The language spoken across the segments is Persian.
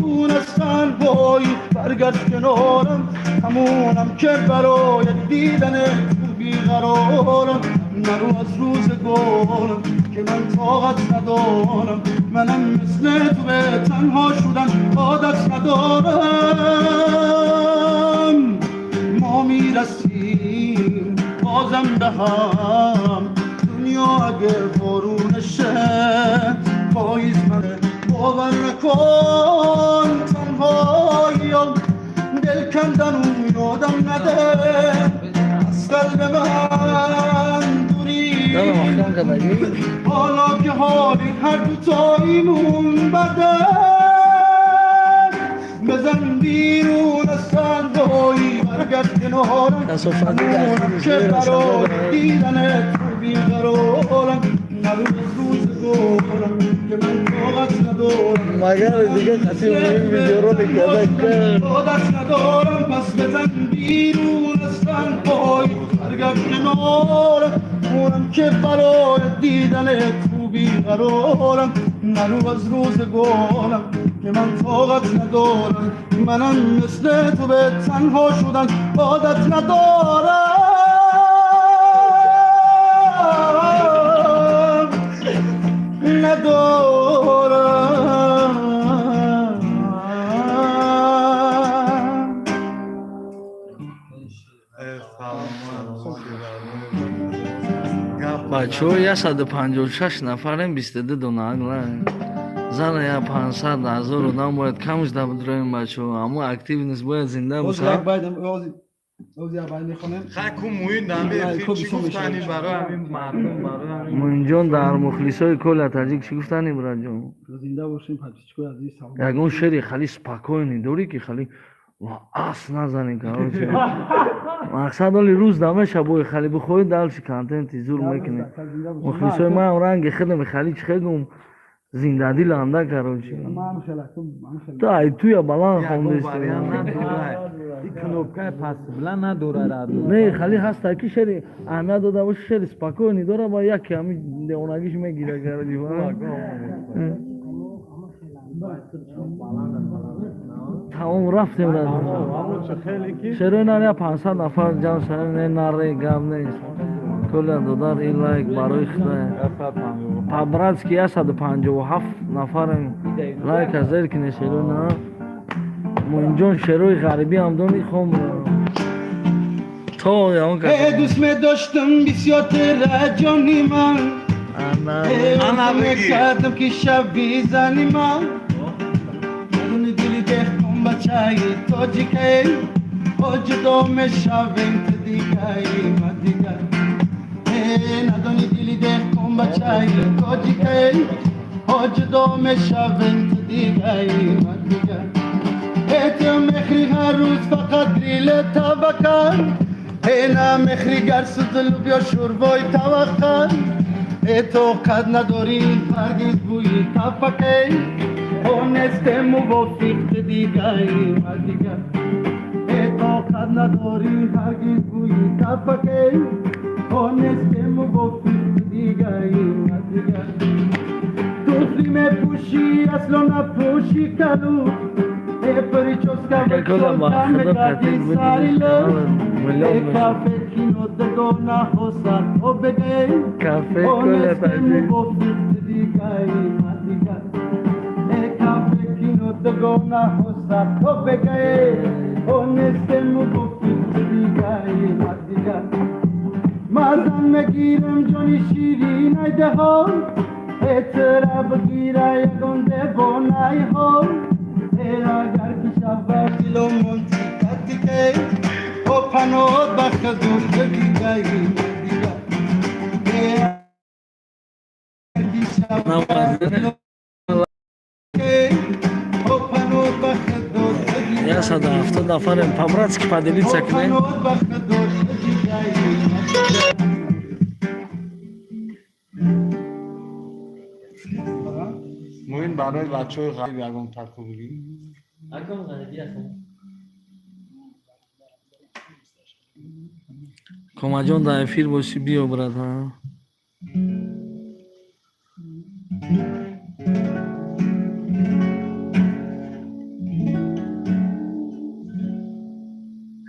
دونستن وای برگشت کنارم همونم که برای دیدن تو بیقرارم نرو از روزگارم که من طاقت ندارم منم مثل تو به تنها شدن عادت ندارم ما میرسیم بازم به هم دنیا اگه بارونشه پاییز منه باور نکن تنهاییم دل کندن اون یادم نده از قلب من دوری حالا که حالی هر دوتاییمون بده بزن بیرون از صندوقی برگشت کنارم همونم که برای دیدن تو بیقرارم نرو از روزگارم که من طاقت ندارم مگر دیگه کسی این ویدیو رو نگذاشته طاقت ندارم پس بزن بیرون از صندوقی برگشت کنارم همونم که برای دیدن تو بیقرارم نرو از روزگارم که من طاقت ندارم منم مثل تو به تنها شدن عادت ندارم بچه 156 نفرم 22 دونه زن یا 500 هزار و نام باید کمش دا بدرویم بچه اما اکتیو نیست باید زنده باشه خاکو موین دامه فیلم چی گفتنی برای همین مردم برای همین موین جان در مخلصای کل تاجیک چی گفتنی برای جان زنده باشیم پادشکو عزیز سلام یگون شری خالی سپاکوینی دوری که خالی و آس نزنی که مقصد ولی روز دامه شبوی خالی بخوی دالش کانتنتی زور میکنی مخلصای ما هم رنگ خدم خالی چخگم زندادی لانده کروچی تو ای توی بلان خونده این کنوبکای پس بلا نداره نه خالی هست تاکی شری احمد داده باشه شری سپاکوینی دوره با یکی همین دیوناگیش میگیره کردی تمام رفتیم شروع ناره 500 نفر جمع شدن نه ناره گم نیست کل دادار این لایک برای خدا پابراتسکی 157 نفر لایک از زیر کنه شروع نه منجون شروع غریبی هم دونی خوم تو یا اون که دوست می داشتم بسیار تر جانی من انا کردم که شب بیزنی من ندونی دلی دختم بچه تاجیکه جدا می شویم تو دیگه من دیگه ندونی دلی دختم بچه تاجیکه جدا می شویم تو دیگه من دیگه تو مخری هر روز فقط ریل تبکن نه مخری گرس دل بیا شوربای توقن تو قد نداری هرگز بوی تفکه اونست موافق دیگه دیگه تو قد نداری هرگز بوی تفکه اونست موافق دیگه دیگه دوستی می پوشی اصلا نپوشی کلو Pericosca me dati sarilo caffè chino de donna hosa obegay caffè con la pagina di gai matica caffè chino de donna hosa obegay oneste mugofi di gai matica mazan me giram joni shirin ayde ho etera bagira yagonde bonai ho اگر که شب کیلو منتی کتی که او پناه بخت دوست دیگه دیگه اگر که شب کیلو که او پناه بخت دوست دیگه یا 170 نفرم پابراتسکی پادلیتسا کنه پناه بخت دوست دیگه موین برای بچه های غریب یکم تکو بگیم کما جان در افیر باشی بیا برد ها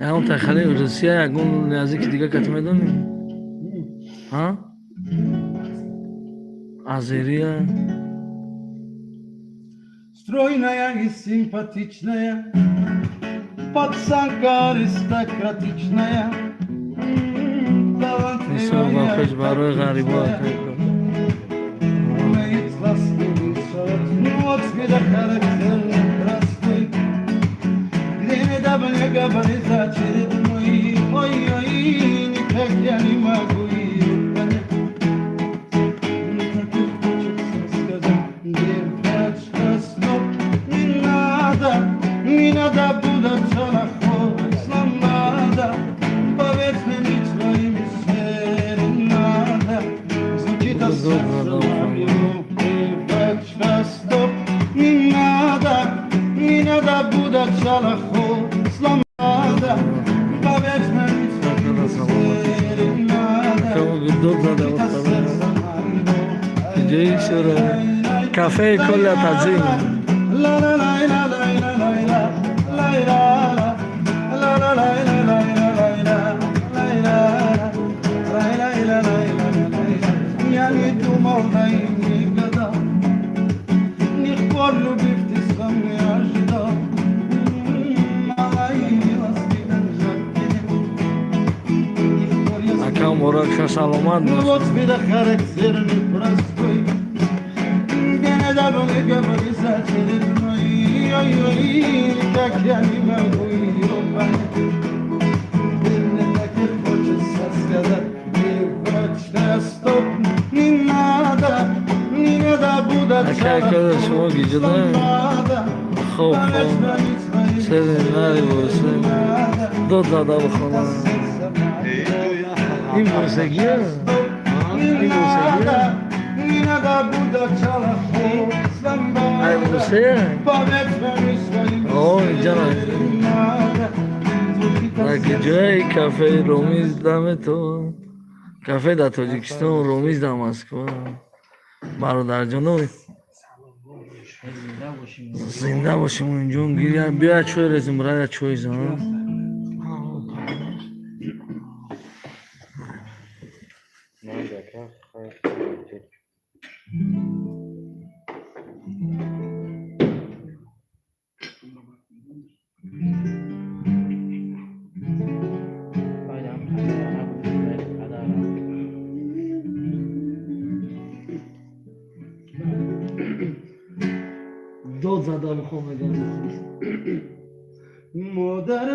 همون تخلی روسیه یکون نزدیک دیگه کت میدونی؟ ها؟ Azeriya. Strojna i sympatyczna, podsanka arystokratyczna. Niso vaqt baroy g'ariba. Caffè con la tazzina. Akam orak salomat Arkadaş şuma gecede خوب سرناری باشه دو دادا بخونم این موسیقیه این موسیقیه ای موسیقیه آه اینجا نه جای کافه رومیز دم تو کافه در تاجیکستان رومیز دم مسکو برادر جانوی زنده باشیم اینجا گیریم بیا چوی رزیم برای چوی زمان دو زده بخوام بگم مادر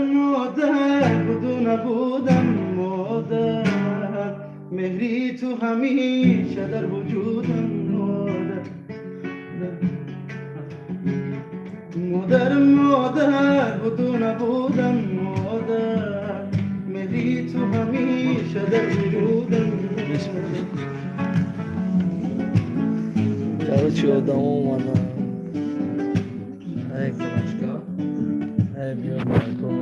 بدون بودم مادر مهری تو همیشه در وجودم مادر بدون بودم مادر مهری تو همیشه در وجودم چرا چی آدم اومدن ای کنشگاه ای بیاد